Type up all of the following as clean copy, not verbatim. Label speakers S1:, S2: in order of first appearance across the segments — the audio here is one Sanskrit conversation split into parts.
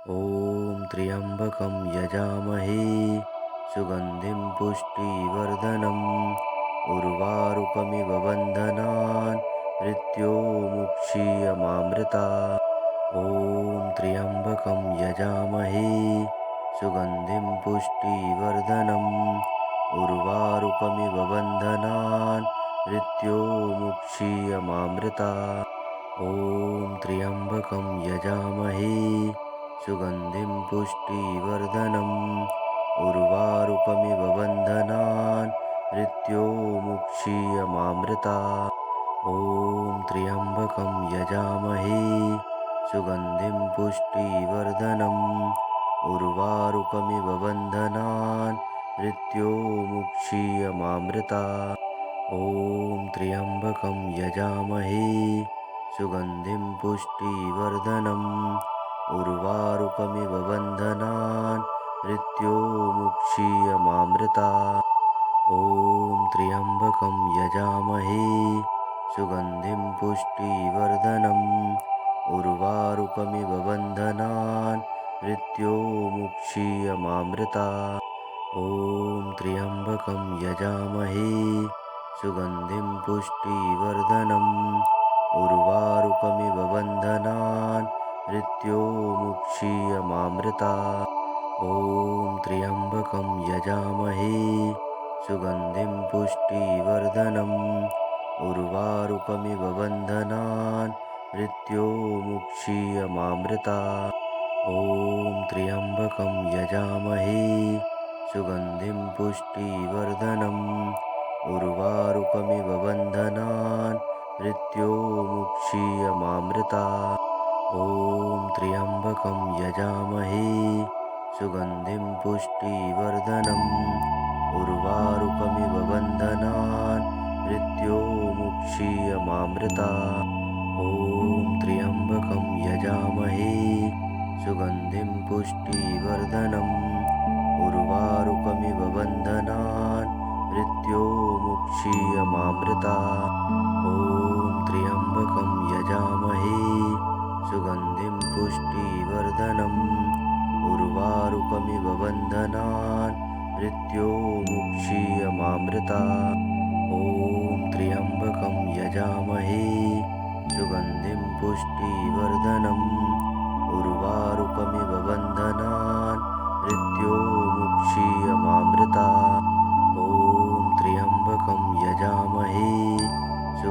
S1: ॐ त्र्यम्बकं यजामहे सुगन्धिं पुष्टिवर्धनम् उर्वारुकमिव बन्धनान् मृत्योर्मुक्षीयमामृतात्। ॐ त्र्यम्बकं यजामहे सुगन्धिं पुष्टिवर्धनम् उर्वारुकमिव बन्धनान् मृत्योर्मुक्षीयमामृतात्। ॐ त्र्यम्बकं यजामहे सुगन्धिं पुष्टिवर्धनम् उर्वारुकमिव बन्धनान् मृत्योर्मुक्षीयमामृतात्। ॐ त्र्यम्बकं यजामहे सुगन्धिं पुष्टिवर्धनम् उर्वारुकमिव बन्धनान् मृत्योर्मुक्षीयमामृतात्। ॐ त्र्यम्बकं यजामहे सुगन्धिं पुष्टिवर्धनम् उर्वारुकमिव बन्धनान् मृत्योर्मुक्षीयमामृतात्। ॐ त्र्यम्बकं यजामहे सुगन्धिं पुष्टिवर्धनम् उर्वारुकमिव बन्धनान् मृत्योर्मुक्षीयमामृतात्। ॐ त्र्यम्बकं यजामहे सुगन्धिं पुष्टिवर्धनम् उर्वारुकमिव बन्धनान् मृत्योर्मुक्षीयमामृतात्। ॐ त्र्यम्बकं यजामहे सुगन्धिं पुष्टिवर्धनम् उर्वारुकमिव बन्धनान् मृत्योर्मुक्षीयमामृतात्। ॐ त्र्यम्बकं यजामहे सुगन्धिं पुष्टिवर्धनम् उर्वारुकमिव बन्धनान् मृत्योर्मुक्षीयमामृतात्। ॐ त्र्यम्बकं यजामहे सुगन्धिं पुष्टिवर्धनम् उर्वारुकमिव बन्धनान् मृत्योर्मुक्षीयमामृतात्। ॐ त्र्यम्बकं यजामहे सुगन्धिं पुष्टिवर्धनम् उर्वारुकमिव बन्धनान् मृत्योर्मुक्षीयमामृतात्। ॐ त्र्यम्बकं यजामहे सुगन्धिं पुष्टिवर्धनम् उर्वारुकमिव बन्धनान् मृत्योर्मुक्षीयमामृतात्। ॐ त्र्यम्बकं यजामहे सुगन्धिं पुष्टिवर्धनम् उर्वारुकमिव बन्धनान् मृत्योर्मुक्षीयमामृतात्। ॐ त्र्यम्बकं यजामहे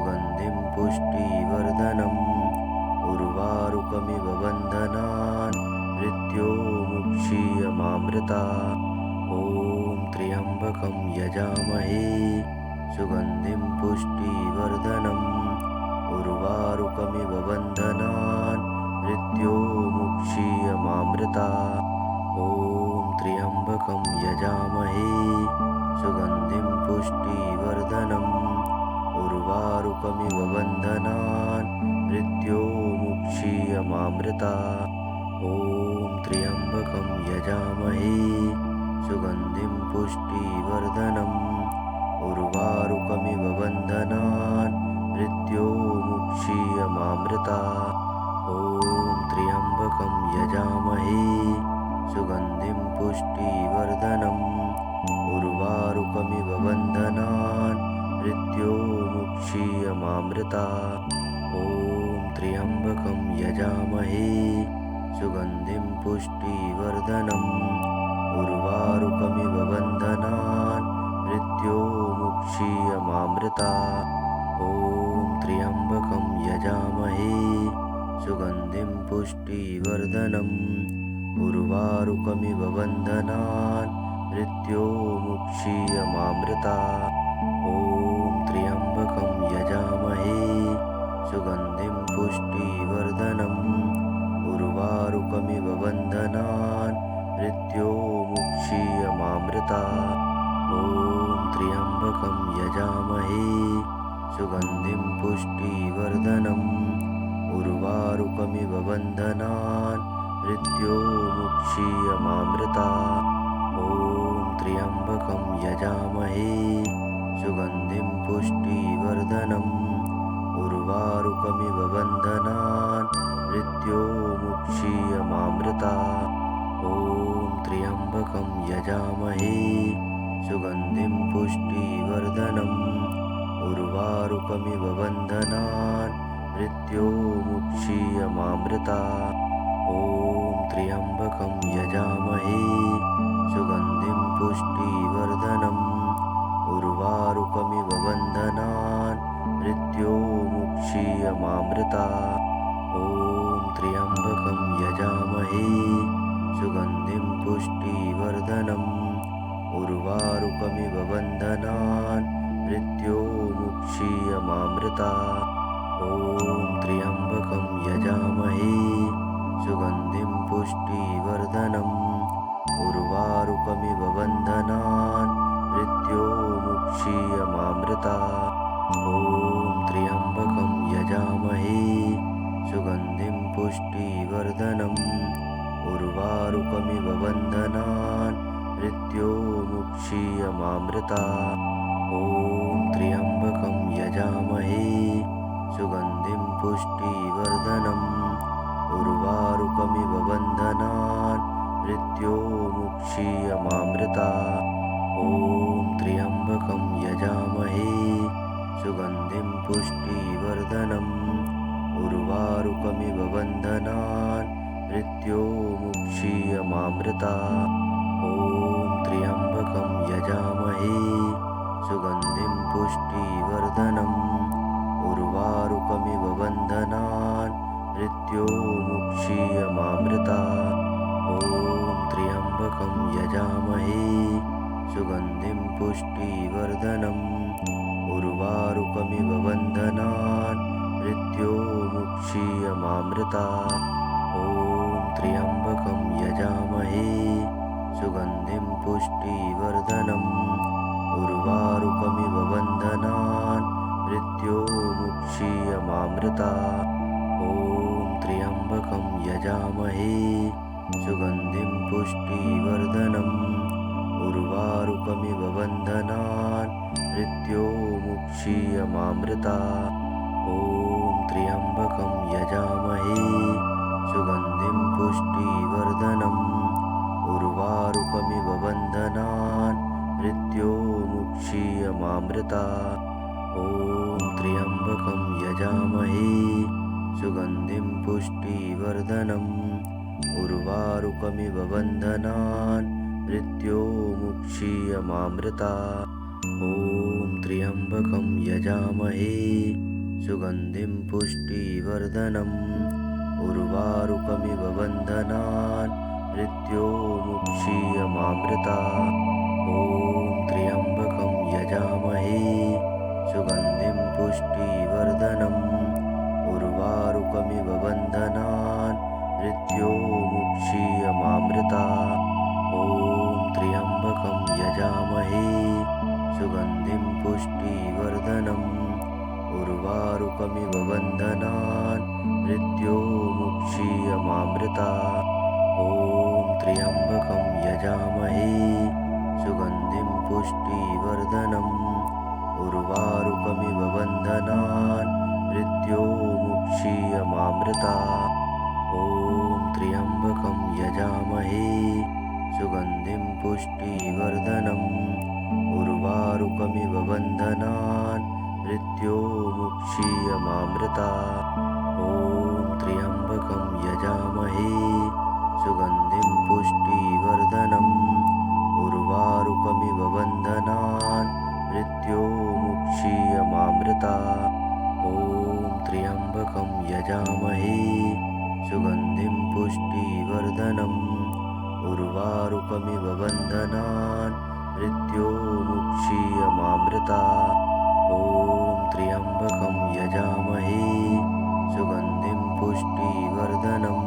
S1: सुगन्धिं पुष्टिवर्धनम् उर्वारुकमिव बन्धनान् मृत्योर्मुक्षीयमामृतात्। ॐ त्र्यम्बकं यजामहे सुगन्धिं पुष्टिवर्धनम् उर्वारुकमिव बन्धनान् मृत्योर्मुक्षीयमामृतात्। ॐ त्र्यम्बकं यजामहे सुगन्धिं पुष्टिवर्धनम् उर्वारुकमिव बन्धनान् मृत्योर्मुक्षीयमामृतात्। ॐ त्र्यम्बकं यजामहे सुगन्धिं पुष्टिवर्धनम् उर्वारुकमिव बन्धनान् मृत्योर्मुक्षीयमामृतात्। ॐ त्र्यम्बकं यजामहे सुगन्धिं पुष्टिवर्धनम् उर्वारुकमिव बन्धनान् मृत्योर्मुक्षीयमामृतात्। ॐ त्र्यम्बकं यजामहे सुगन्धिं पुष्टिवर्धनम् उर्वारुकमिव बन्धनान् मृत्योर्मुक्षीयमामृतात्। ॐ त्र्यम्बकं यजामहे सुगन्धिं पुष्टिवर्धनम् उर्वारुकमिव बन्धनान् मृत्योर्मुक्षीयमामृतात्। ॐ त्र्यम्बकं यजामहे सुगन्धिं पुष्टिवर्धनम् उर्वारुकमिव बन्धनान् मृत्योर्मुक्षीयमामृतात्। ॐ त्र्यम्बकं यजामहे सुगन्धिं पुष्टिवर्धनम् उर्वारुकमिव बन्धनान् मृत्योर्मुक्षीयमामृतात्। ॐ त्र्यम्बकं यजामहे सुगन्धिं पुष्टिवर्धनम् उर्वारुकमिव बन्धनान् मृत्योर्मुक्षीयमामृतात्। यजामहे सुगन्धिं पुष्टिवर्धनम् उर्वारुकमिव बन्धनान् मृत्योर्मुक्षीयमामृता ॐ त्र्यम्बकं यजामहे सुगन्धिं पुष्टिवर्धनम् उर्वारुकमिव बन्धनान् मृत्योर्मुक्षीयमामृता ॐ त्र्यम्बकं यजामहे सुगन्धिं पुष्टिवर्धनम् उर्वारुकमिव बन्धनान् मृत्योर्मुक्षीयमामृता ॐ त्र्यम्बकं यजामहे सुगन्धिं पुष्टिवर्धनम् उर्वारुकमिव बन्धनान् मृत्योर्मुक्षीयमामृता ॐ त्र्यम्बकं यजामहे सुगन्धिं पुष्टिवर्धनम् उर्वारुकमिव बन्धनान् मृत्योर्मुक्षीयमामृता ॐ त्र्यम्बकं यजामहे सुगन्धिं पुष्टिवर्धनम् उर्वारुकमिव बन्धनान् मृत्योर्मुक्षीयमामृता ॐ त्र्यम्बकं यजामहे सुगन्धिं पुष्टिवर्धनम् उर्वारुकमिव बन्धनान् मृत्योर्मुक्षीयमामृता ॐ त्र्यम्बकं यजामहे सुगन्धिं पुष्टिवर्धनम् उर्वारुकमिव बन्धनान् मृत्योर्मुक्षीयमामृता ॐ त्र्यम्बकं यजामहे सुगन्धिं पुष्टिवर्धनम् उर्वारुकमिव बन्धनान् मृत्योर्मुक्षीयमामृता ॐ त्र्यम्बकं यजामहे सुगन्धिं पुष्टिवर्धनम् उर्वारुकमिव बन्धनान् मृत्योर्मुक्षीयमामृता ॐ त्र्यम्बकं यजामहे सुगन्धिं पुष्टिवर्धनम् उर्वारुकमिव बन्धनान् मृत्योर्मुक्षीयमामृता ॐ त्र्यम्बकं यजामहे सुगन्धिं पुष्टिवर्धनम् उर्वारुकमिव बन्धनान् मृत्योर्मुक्षीयमामृता ॐ त्र्यम्बकं यजामहे सुगन्धिं पुष्टिवर्धनम् उर्वारुकमिव बन्धनान् मृत्योर्मुक्षीयमामृता ॐ त्र्यम्बकं यजामहे सुगन्धिं पुष्टिवर्धनम् उर्वारुकमिव बन्धनान् मृत्योर्मुक्षीयमामृता ॐ त्र्यम्बकं यजामहे सुगन्धिं पुष्टिवर्धनम् उर्वारुकमिव बन्धनान् मृत्योर्मुक्षीयमामृता ॐ त्र्यम्बकं यजामहे सुगन्धिं पुष्टिवर्धनम् उर्वारुकमिव बन्धनान् मृत्योर्मुक्षीयमामृता ॐ त्र्यम्बकं यजामहे सुगन्धिं पुष्टिवर्धनम् उर्वारुकमिव बन्धनान् मृत्योर्मुक्षीयमामृता ॐ त्र्यम्बकं यजामहे सुगन्धिं पुष्टिवर्धनम् उर्वारुकमिव बन्धनान् मृत्योर्मुक्षीयमामृता ॐ त्र्यम्बकं यजामहे सुगन्धिं पुष्टिवर्धनम् उर्वारुकमिव बन्धनान् मृत्योर्मुक्षीयमामृता ॐ त्र्यम्बकं यजामहे सुगन्धिं पुष्टिवर्धनम् उर्वारुकमिव बन्धनान् मृत्योर्मुक्षीयमामृता ॐ त्र्यम्बकं यजामहे सुगन्धिं पुष्टिवर्धनम्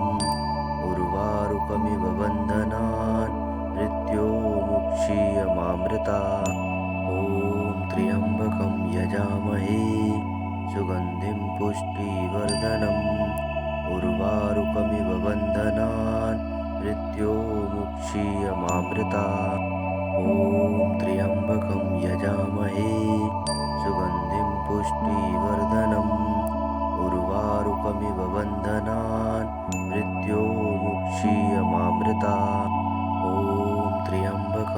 S1: उर्वारुकमिव बन्धनान् मृत्योर्मुक्षीयमामृता ॐ त्र्यम्बकं यजामहे सुगन्धिं पुष्टिवर्धनम् उर्वारुकमिव बन्धनान् मृत्योर्मुक्षीयमामृता ॐ त्र्यम्बकं यजामहे सुगन्धिं पुष्टिवर्धनम् उर्वारुकमिव बन्धनान् मृत्योर्मुक्षीयमामृता ॐ त्र्यम्बकं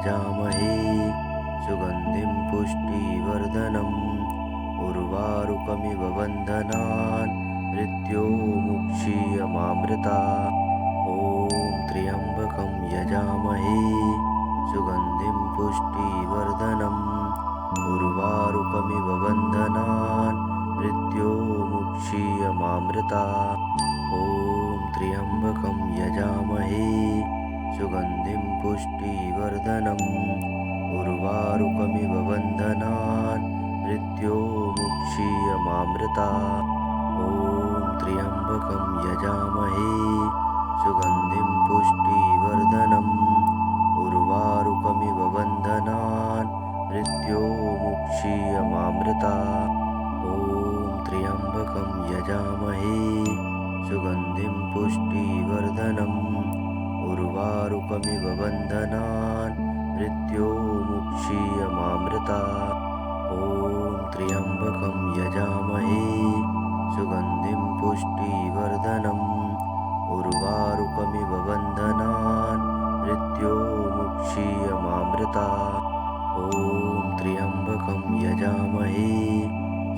S1: यजामहे सुगन्धिं पुष्टिवर्धनम् उर्वारुकमिव बन्धनान् मृत्योर्मुक्षीयमामृता ॐ त्र्यम्बकं यजामहे सुगन्धिं पुष्टिवर्धनम् उर्वारुकमिव बन्धनान् मृत्योर्मुक्षीयमामृता ॐ त्र्यम्बकं यजामहे सुगन्धिं पुष्टिवर्धनम् उर्वारुकमिव बन्धनान् मृत्योर्मुक्षीयमामृता ॐ त्र्यम्बकं यजामहे सुगन्धिं पुष्टिवर्धनम् उर्वारुकमिव बन्धनान् मृत्योर्मुक्षीयमामृता ॐ त्र्यम्बकं यजामहे सुगन्धिं पुष्टिवर्धनम् उर्वारुकमिव बन्धनान् मृत्योर्मुक्षीयमामृता ॐ त्र्यम्बकं यजामहे सुगन्धिं पुष्टिवर्धनम् उर्वारुकमिव बन्धनान् मृत्योर्मुक्षीयमामृता ॐ त्र्यम्बकं यजामहे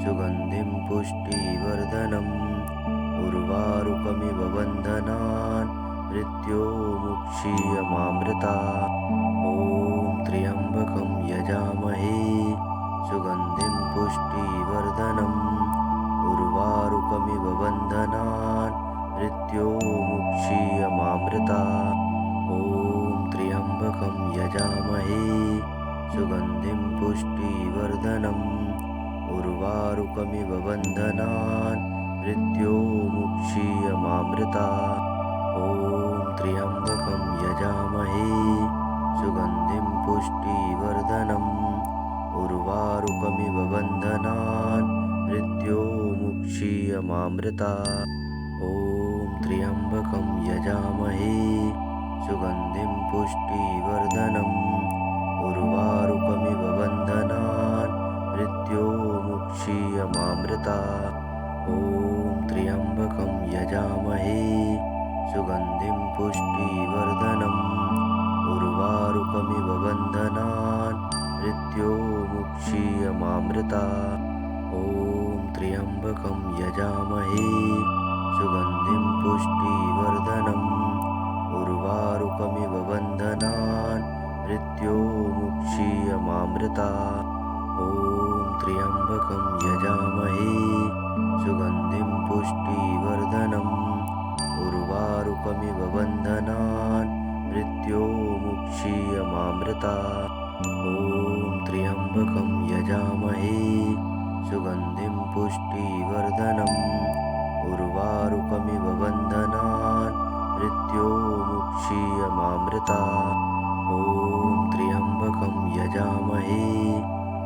S1: सुगन्धिं पुष्टिवर्धनम् उर्वारुकमिव बन्धनान् मृत्योर्मुक्षीयमामृता ॐ त्र्यम्बकं यजामहे सुगन्धिं पुष्टिवर्धनम् उर्वारुकमिव बन्धनान् मृत्योर्मुक्षीयमामृता ॐ त्र्यम्बकं यजामहे सुगन्धिं पुष्टिवर्धनम् उर्वारुकमिव बन्धनान् मृत्योर्मुक्षीयमामृता ॐ त्र्यम्बकं यजामहे सुगन्धिं पुष्टिवर्धनम् उर्वारुकमिव बन्धनान् मृत्योर्मुक्षीयमामृता ॐ त्र्यम्बकं यजामहे सुगन्धिं पुष्टिवर्धनम् उर्वारुकमिव बन्धनान् मृत्योर्मुक्षीयमामृता ॐ त्र्यम्बकं यजामहे सुगन्धिं पुष्टिवर्धनम् उर्वारुकमिव बन्धनान् मृत्योर्मुक्षीयमामृता ॐ त्र्यम्बकं यजामहे सुगन्धिं पुष्टिवर्धनम् उर्वारुकमिव बन्धनान् मृत्योर्मुक्षीयमामृता ॐ त्र्यम्बकं यजामहे सुगन्धिं पुष्टिवर्धनम् उर्वारुकमिव बन्धनान् मृत्योर्मुक्षीयमामृता ॐ त्र्यम्बकं यजामहे सुगन्धिं पुष्टिवर्धनम् उर्वारुकमिव बन्धनान् मृत्योर्मुक्षीयमामृता ॐ त्र्यम्बकं यजामहे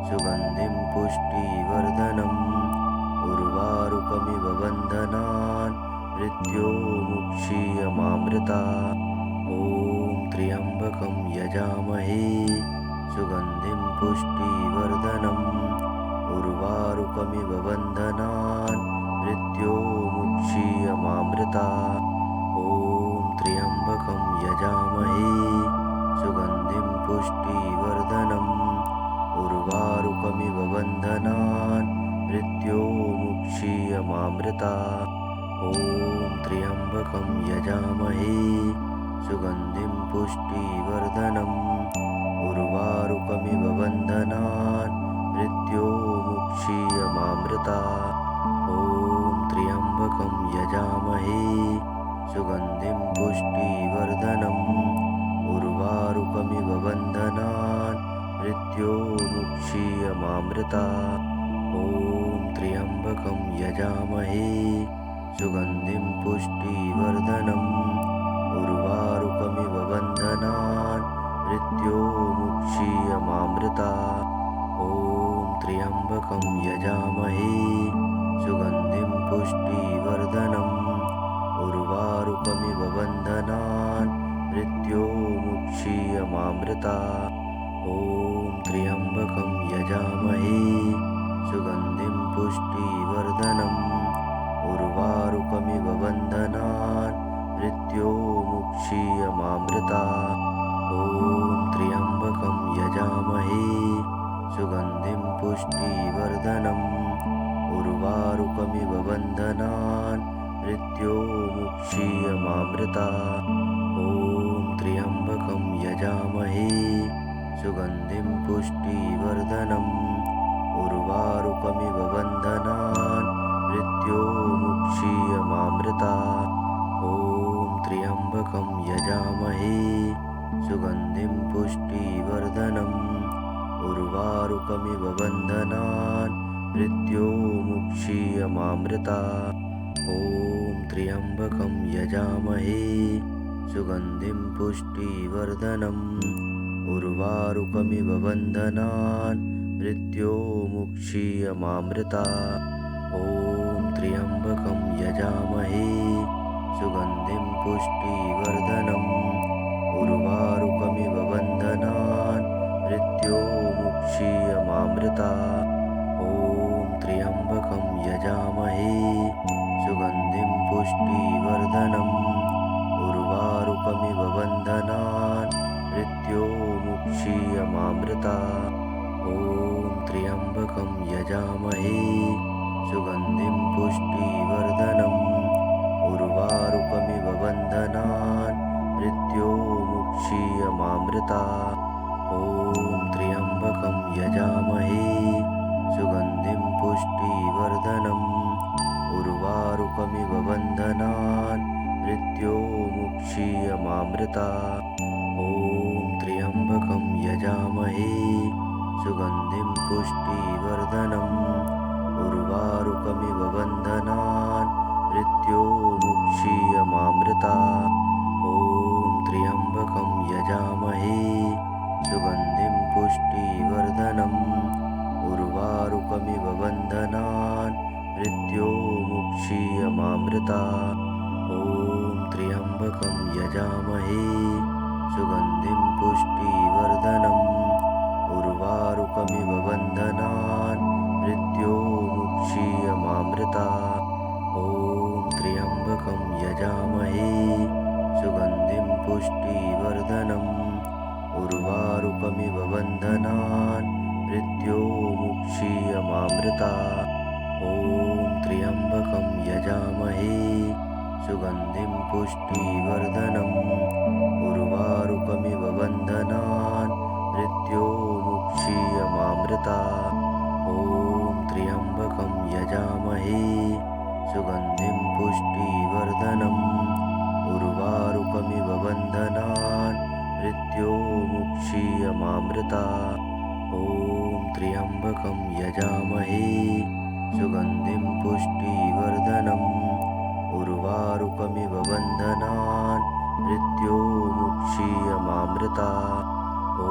S1: सुगन्धिं पुष्टिवर्धनम् उर्वारुकमिव बन्धनान् मृत्योर्मुक्षीयमामृता ॐ त्र्यम्बकं यजामहे सुगन्धिं पुष्टिवर्धनम् उर्वारुकमिव बन्धनान् मृत्योर्मुक्षीयमामृता ॐ त्र्यम्बकं यजामहे सुगन्धिं पुष्टिवर्धनम् उर्वारुकमिव बन्धनान् मृत्योर्मुक्षीयमामृता ॐ त्र्यम्बकं यजामहे सुगन्धिं पुष्टिवर्धनम् उर्वारुकमिव बन्धनान् मृत्योर्मुक्षीयमामृता ॐ त्र्यम्बकं यजामहे सुगन्धिं पुष्टिवर्धनम् उर्वारुकमिव बन्धनान् मृत्योर्मुक्षीयमामृता ॐ त्र्यम्बकं यजामहे सुगन्धिं पुष्टिवर्धनम् उर्वारुकमिव बन्धनान् मृत्योर्मुक्षीयमामृता ॐ त्र्यम्बकं यजामहे सुगन्धिं पुष्टिवर्धनम् उर्वारुकमिव बन्धनान् मृत्योर्मुक्षीयमामृता ॐ त्र्यम्बकं यजामहे सुगन्धिं पुष्टिवर्धनम् उर्वारुकमिव बन्धनान् मृत्योर्मुक्षीयमामृता ॐ त्र्यम्बकं त्र्यम्बकं यजामहे सुगन्धिं पुष्टिवर्धनम् उर्वारुकमिव बन्धनान् मृत्योर्मुक्षीयमामृता ॐ त्र्यम्बकं यजामहे सुगन्धिं पुष्टिवर्धनम् उर्वारुकमिव बन्धनान् मृत्योर्मुक्षीयमामृता ॐ त्र्यम्बकं यजामहे सुगन्धिं पुष्टिवर्धनम् उर्वारुकमिव बन्धनान् मृत्योर्मुक्षीयमामृता ॐ त्र्यम्बकं यजामहे सुगन्धिं पुष्टिवर्धनम् उर्वारुकमिव बन्धनान् मृत्योर्मुक्षीयमामृता ॐ त्र्यम्बकं यजामहे सुगन्धिं पुष्टिवर्धनम् उर्वारुकमिव बन्धनान् मृत्योर्मुक्षीयमामृता ॐ त्र्यम्बकं यजामहे सुगन्धिं पुष्टिवर्धनम् उर्वारुकमिव बन्धनान् मृत्योर्मुक्षीयमामृता ॐ त्र्यम्बकं यजामहे सुगन्धिं पुष्टिवर्धनम् उर्वारुकमिव बन्धनान् मृत्योर्मुक्षीयमामृता ॐ त्र्यम्बकं यजामहे सुगन्धिं पुष्टिवर्धनम् उर्वारुकमिव बन्धनान् मृत्योर्मुक्षीयमामृता ॐ त्र्यम्बकं यजामहे सुगन्धिं पुष्टिवर्धनम् उर्वारुकमिव बन्धनान् मृत्योर्मुक्षीयमामृता ॐ त्र्यम्बकं यजामहे सुगन्धिं पुष्टिवर्धनम् उर्वारुकमिव बन्धनान् मृत्योर्मुक्षीयमामृता ॐ त्र्यम्बकं यजामहे सुगन्धिं पुष्टिवर्धनम् उर्वारुकमिव बन्धनान् मृत्योर्मुक्षीयमामृता ॐ त्र्यम्बकं यजामहे सुगन्धिं पुष्टिवर्धनम् उर्वारुकमिव बन्धनान् मृत्योर्मुक्षीयमामृता ॐ त्र्यम्बकं यजामहे सुगन्धिं पुष्टिवर्धनम् उर्वारुकमिव बन्धनान् मृत्योर्मुक्षीयमामृता ॐ त्र्यम्बकं यजामहे सुगन्धिं पुष्टिवर्धनम् उर्वारुकमिव बन्धनान् मृत्योर्मुक्षीयमामृता ॐ त्र्यम्बकं यजामहे सुगन्धिं पुष्टिवर्धनम् उर्वारुकमिव बन्धनान् मृत्योर्मुक्षीयमामृता ॐ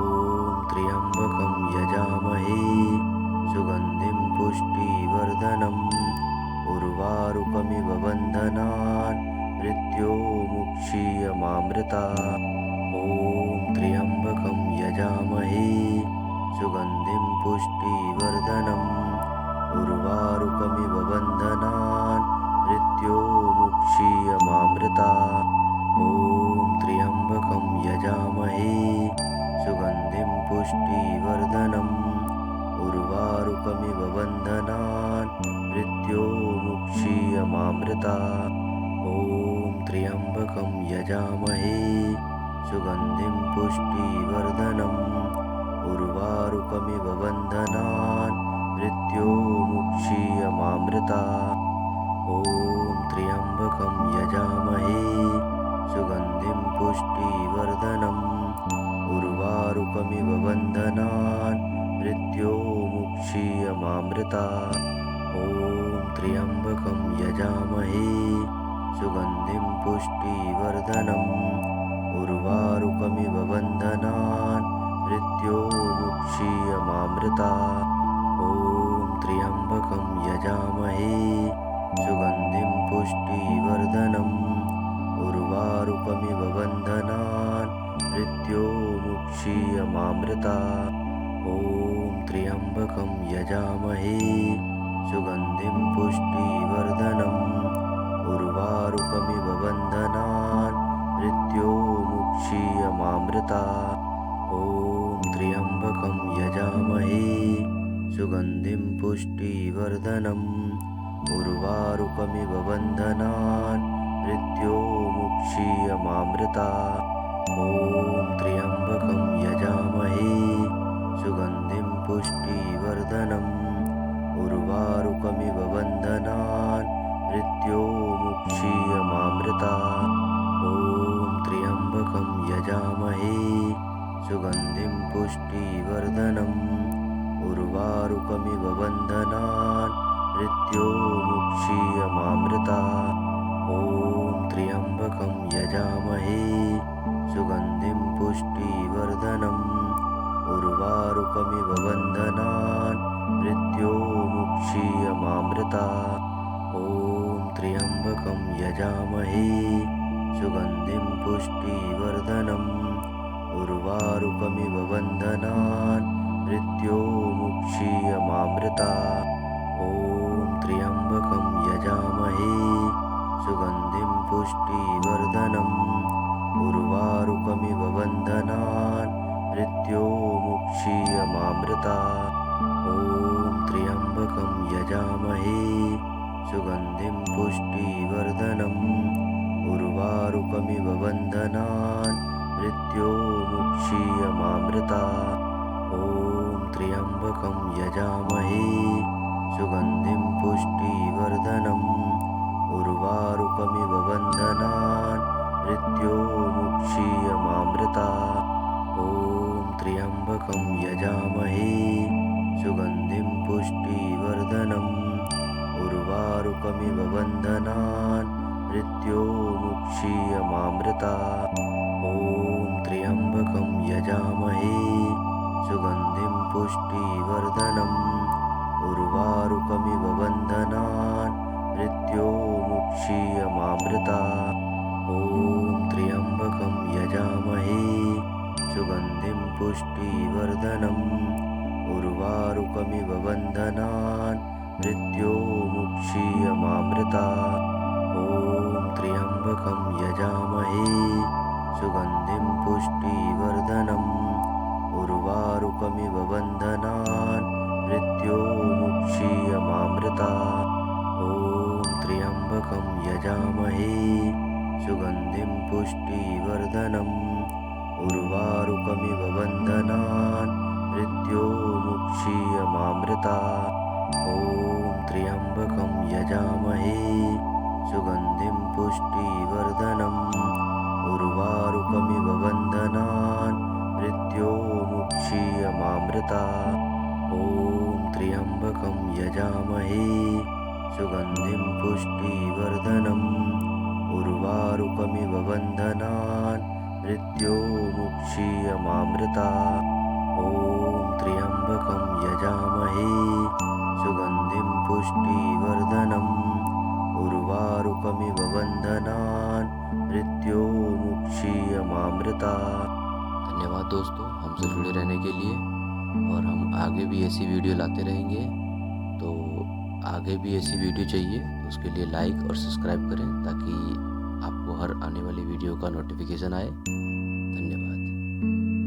S1: त्र्यम्बकं यजामहे सुगन्धिं पुष्टिवर्धनम् उर्वारुकमिव बन्धनान् मृत्योर्मुक्षीयमामृता ॐ त्र्यम्बकं यजामहे सुगन्धिं पुष्टिवर्धनम् उर्वारुकमिव बन्धनान् मृत्योर्मुक्षीयमामृता ॐ त्र्यम्बकं यजामहे सुगन्धिं पुष्टिवर्धनम् उर्वारुकमिव बन्धनान् मृत्योर्मुक्षीयमामृता ॐ त्र्यम्बकं यजामहे सुगन्धिं पुष्टिवर्धनम् उर्वारुकमिव बन्धनान् मृत्योर्मुक्षीयमामृता ॐ त्र्यम्बकं यजामहे सुगन्धिं पुष्टिवर्धनम् उर्वारुकमिव बन्धनान् मृत्योर्मुक्षीयमामृता ॐ त्र्यम्बकं यजामहे सुगन्धिं पुष्टिवर्धनम् उर्वारुकमिव बन्धनान् मृत्योर्मुक्षीयमामृता ॐ त्र्यम्बकं यजामहे सुगन्धिं पुष्टिवर्धनम् उर्वारुकमिव बन्धनान् मृत्योर्मुक्षीयमामृता ॐ त्र्यम्बकं यजामहे सुगन्धिं पुष्टिवर्धनम् उर्वारुकमिव बन्धनान् मृत्योर्मुक्षीयमामृता ॐ त्र्यम्बकं यजामहे सुगन्धिं पुष्टिवर्धनम् उर्वारुकमिव बन्धनान् मृत्योर्मुक्षीयमामृतात्। ॐ त्र्यम्बकं यजामहे सुगन्धिं पुष्टिवर्धनम् उर्वारुकमिव बन्धनान् मृत्योर्मुक्षीयमामृतात्। ॐ त्र्यम्बकं यजामहे सुगन्धिं पुष्टिवर्धनम् उर्वारुकमिव बन्धनान् मृत्योर्मुक्षीयमामृतात्। ॐ त्र्यम्बकं यजामहे सुगन्धिं पुष्टिवर्धनम् उर्वारुकमिव बन्धनान् मृत्योर्मुक्षीयमामृतात्। ॐ त्र्यम्बकं यजामहे सुगन्धिं पुष्टिवर्धनम् उर्वारुकमिव बन्धनान् मृत्योर्मुक्षीयमामृतात्। ॐ त्र्यम्बकं यजामहे सुगन्धिं पुष्टिवर्धनम् उर्वारुकमिव बन्धनान् मृत्योर्मुक्षीयमामृतात्। ॐ त्र्यम्बकं यजामहे सुगन्धिं पुष्टिवर्धनम् उर्वारुकमिव बन्धनान् मृत्योर्मुक्षीयमामृतात्। ॐ त्र्यम्बकं यजामहे सुगन्धिं पुष्टिवर्धनम् उर्वारुकमिव बन्धनान् मृत्योर्मुक्षीयमामृतात्। ॐ त्र्यम्बकं यजामहे सुगन्धिं पुष्टिवर्धनम् उर्वारुकमिव बन्धनान् मृत्योर्मुक्षीयमामृतात्। ॐ त्र्यम्बकं यजामहे सुगन्धिं पुष्टिवर्धनम् उर्वारुकमिव बन्धनान् मृत्योर्मुक्षीयमामृतात्। ॐ त्र्यम्बकं यजामहे सुगन्धिं पुष्टिवर्धनम् उर्वारुकमिव बन्धनान् मृत्योर्मुक्षीयमामृतात्। ॐ त्र्यम्बकं यजामहे सुगन्धिं पुष्टिवर्धनम् उर्वारुकमिव बन्धनान् मृत्योर्मुक्षीयमामृतात्। ॐ त्र्यम्बकं यजामहे सुगन्धिं पुष्टिवर्धनम् उर्वारुकमिव बन्धनान् मृत्योर्मुक्षीयमामृतात्। ॐ त्र्यम्बकं यजामहे सुगन्धिं पुष्टिवर्धनम् उर्वारुकमिव बन्धनान् मृत्योर्मुक्षीयमामृतात्। ॐ त्र्यम्बकं यजामहे सुगन्धिं पुष्टिवर्धनम् उर्वारुकमिव बन्धनान् मृत्योर्मुक्षीयमामृतात्। ॐ त्र्यम्बकं यजामहे सुगन्धिं पुष्टिवर्धनम् उर्वारुकमिव बन्धनान् मृत्योर्मुक्षीयमामृतात्। धन्यवाद दोस्तों हमसे जुड़े रहने के लिए, और हम आगे भी ऐसी वीडियो लाते रहेंगे। तो आगे भी ऐसी वीडियो चाहिए तो उसके लिए लाइक और सब्सक्राइब करें ताकि आपको हर आने वाली वीडियो का नोटिफिकेशन आए। धन्यवाद।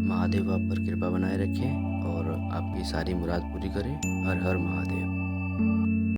S1: महादेव आप पर कृपा बनाए रखें और आपकी सारी मुराद पूरी करें। हर हर महादेव।